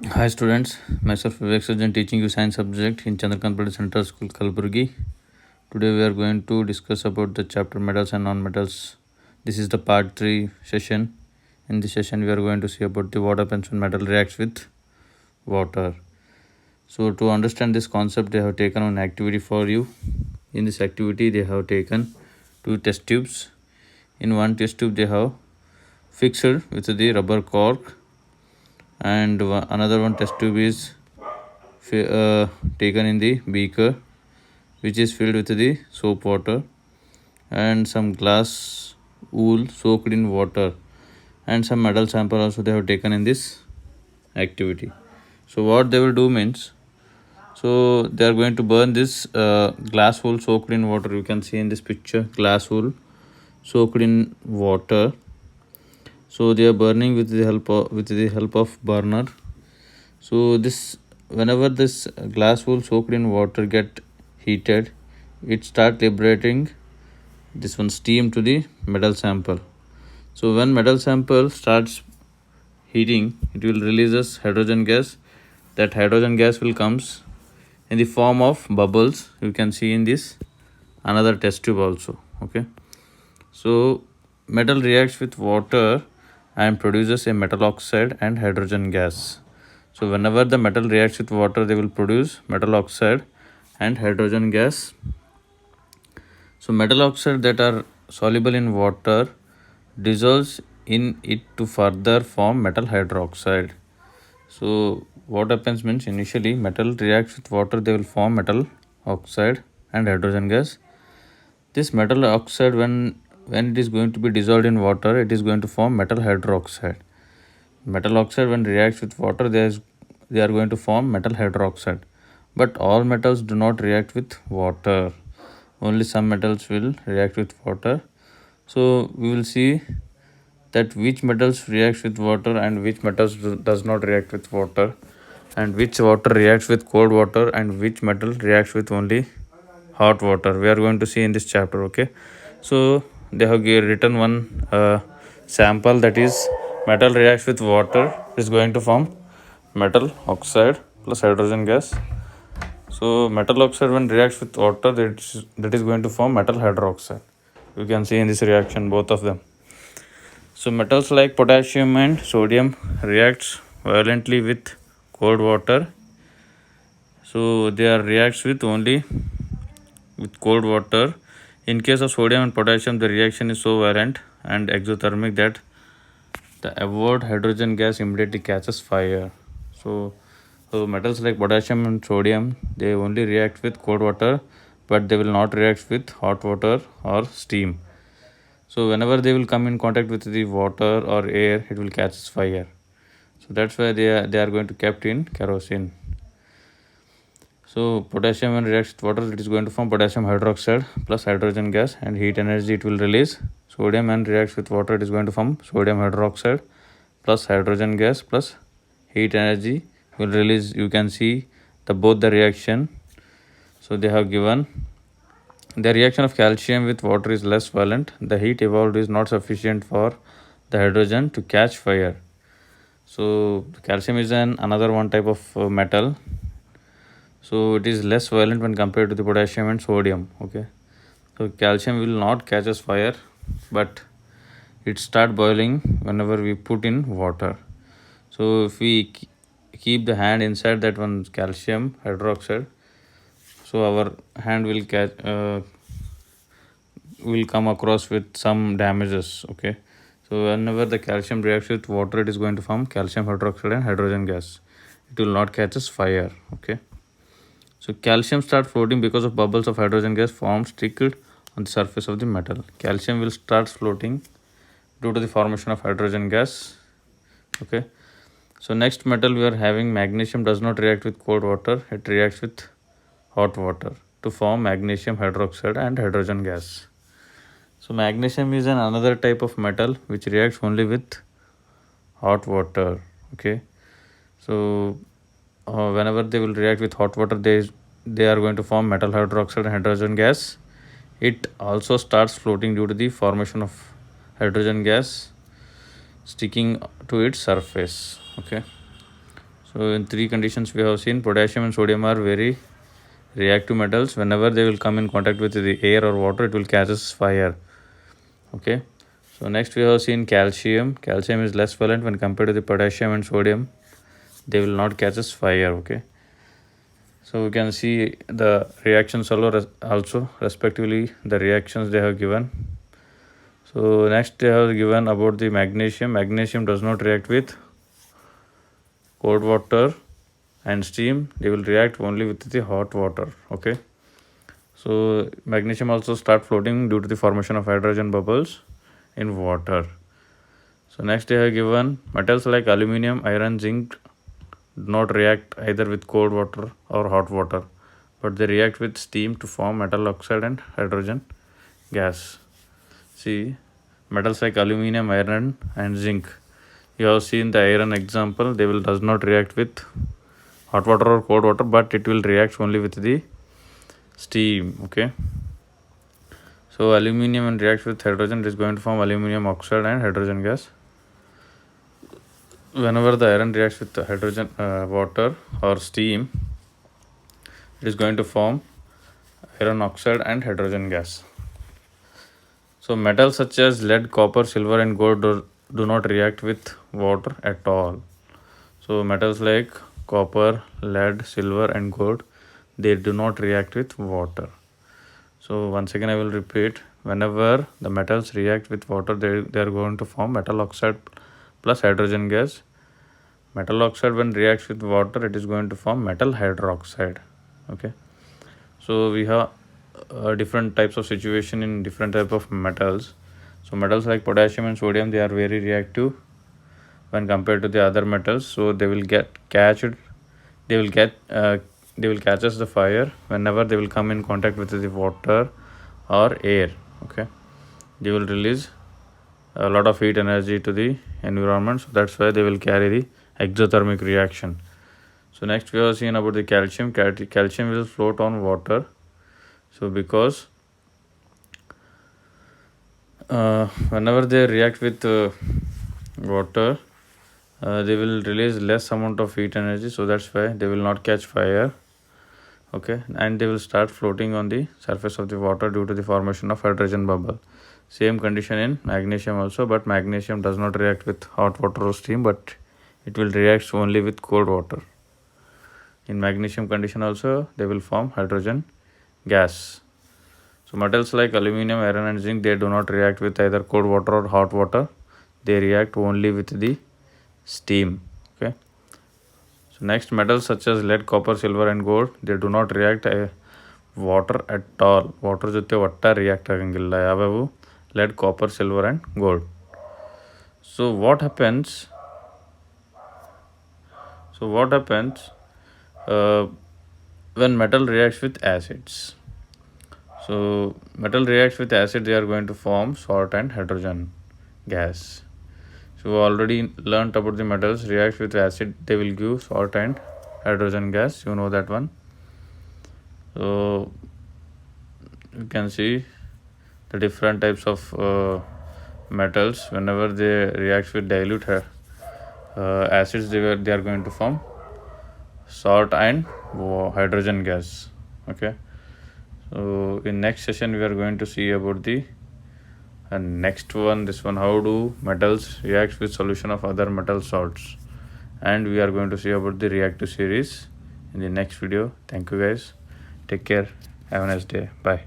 Hi students, myself Vivek Surjan teaching you science subject in Chandrakant Paddy Central School, Kalburgi. Today we are going to discuss about the chapter metals and non-metals. This is the part 3 session. In this session we are going to see about the what happens when metal reacts with water. So to understand this concept, they have taken an activity for you. In this activity they have taken two test tubes. In one test tube they have fixed with the rubber cork, and another one test tube is taken in the beaker which is filled with the soap water and some glass wool soaked in water, and some metal sample also they have taken in this activity. So what they will do means, so they are going to burn this glass wool soaked in water. You can see in this picture glass wool soaked in water. So they are burning with the help of burner. So this, whenever this glass wool soaked in water get heated, it start liberating this one steam to the metal sample. So when metal sample starts heating, it will releases hydrogen gas. That hydrogen gas will comes in the form of bubbles. You can see in this another test tube also. Okay. So metal reacts with water and produces a metal oxide and hydrogen gas. So whenever the metal reacts with water, they will produce metal oxide and hydrogen gas. So metal oxide that are soluble in water dissolves in it to further form metal hydroxide. So what happens means, initially metal reacts with water, they will form metal oxide and hydrogen gas. This metal oxide, when it is going to be dissolved in water, it is going to form metal hydroxide. Metal oxide when reacts with water, they are going to form metal hydroxide. But all metals do not react with water. Only some metals will react with water. So we will see that which metals reacts with water and which metals does not react with water, and which water reacts with cold water and which metal reacts with only hot water. We are going to see in this chapter. Okay, so they have written one sample, that is metal reacts with water is going to form metal oxide plus hydrogen gas. So metal oxide when reacts with water, that is going to form metal hydroxide. You can see in this reaction both of them. So metals like potassium and sodium reacts violently with cold water. So they are reacts with only with cold water. In case of sodium and potassium, the reaction is so violent and exothermic that the absorbed hydrogen gas immediately catches fire. So metals like potassium and sodium, they only react with cold water, but they will not react with hot water or steam. So whenever they will come in contact with the water or air, it will catch fire. So that's why they are going to kept in kerosene. So potassium when reacts with water, it is going to form potassium hydroxide plus hydrogen gas, and heat energy it will release. Sodium when reacts with water, it is going to form sodium hydroxide plus hydrogen gas plus heat energy will release. You can see both the reaction. So they have given the reaction of calcium with water is less violent. The heat evolved is not sufficient for the hydrogen to catch fire. So calcium is another one type of metal. So it is less violent when compared to the potassium and sodium. Okay. So calcium will not catch us fire, but it start boiling whenever we put in water. So if we keep the hand inside that one calcium hydroxide, so our hand will will come across with some damages. Okay. So whenever the calcium reacts with water, it is going to form calcium hydroxide and hydrogen gas. It will not catch us fire. Okay. So calcium start floating because of bubbles of hydrogen gas formed trickled on the surface of the metal. Calcium will start floating due to the formation of hydrogen gas. Okay. So next metal we are having magnesium does not react with cold water. It reacts with hot water to form magnesium hydroxide and hydrogen gas. So magnesium is another type of metal which reacts only with hot water. Okay. So whenever they will react with hot water, they are going to form metal hydroxide and hydrogen gas. It also starts floating due to the formation of hydrogen gas sticking to its surface. Okay. So in three conditions we have seen potassium and sodium are very reactive metals. Whenever they will come in contact with the air or water, it will catches fire. Okay. So next we have seen calcium. Calcium is less violent when compared to the potassium and sodium. They will not catches fire. Okay. So we can see the reactions also respectively the reactions they have given. So next they have given about the magnesium. Magnesium does not react with cold water and steam. They will react only with the hot water. Okay. So magnesium also start floating due to the formation of hydrogen bubbles in water. So next they have given metals like aluminum, iron, zinc do not react either with cold water or hot water, but they react with steam to form metal oxide and hydrogen gas. See, metals like aluminum, iron and zinc. You have seen the iron example. They will does not react with hot water or cold water, but it will react only with the steam. Okay. So aluminum and reacts with hydrogen, it is going to form aluminum oxide and hydrogen gas. Whenever the iron reacts with the hydrogen water or steam, it is going to form iron oxide and hydrogen gas. So metals such as lead, copper, silver and gold do not react with water at all. So metals like copper, lead, silver and gold, they do not react with water. So once again I will repeat, whenever the metals react with water, they are going to form metal oxide plus hydrogen gas. Metal oxide when reacts with water, it is going to form metal hydroxide. Okay. So we have different types of situation in different type of metals. So metals like potassium and sodium, they are very reactive when compared to the other metals. So they will catch us the fire whenever they will come in contact with the water or air. Okay. They will release a lot of heat energy to the environment, so that's why they will carry the exothermic reaction. So next we have seen about the calcium. Calcium will float on water. So because whenever they react with water, they will release less amount of heat energy, so that's why they will not catch fire. Okay, and they will start floating on the surface of the water due to the formation of hydrogen bubble. Same condition in magnesium also, but magnesium does not react with hot water or steam, but it will react only with cold water. In magnesium condition also, they will form hydrogen gas. So metals like aluminum, iron and zinc, they do not react with either cold water or hot water. They react only with the steam. Okay. So next, metals such as lead, copper, silver and gold, they do not react water at all. Water ಜೊತೆ ಒಟ್ಟ react ಆಗಂಗಿಲ್ಲ ಯಾವ್ಯಾವು lead, copper, silver and gold. So what happens when metal reacts with acids? So metal reacts with acid, they are going to form salt and hydrogen gas. So we already learnt about the metals react with acid, they will give salt and hydrogen gas. You know that one. So you can see the different types of metals. Whenever they react with dilute acids, they are going to form salt and hydrogen gas. Okay. So in next session we are going to see about the next one, this one, how do metals react with solution of other metal salts, and we are going to see about the reactive series in the next video. Thank you guys, take care, have a nice day, bye.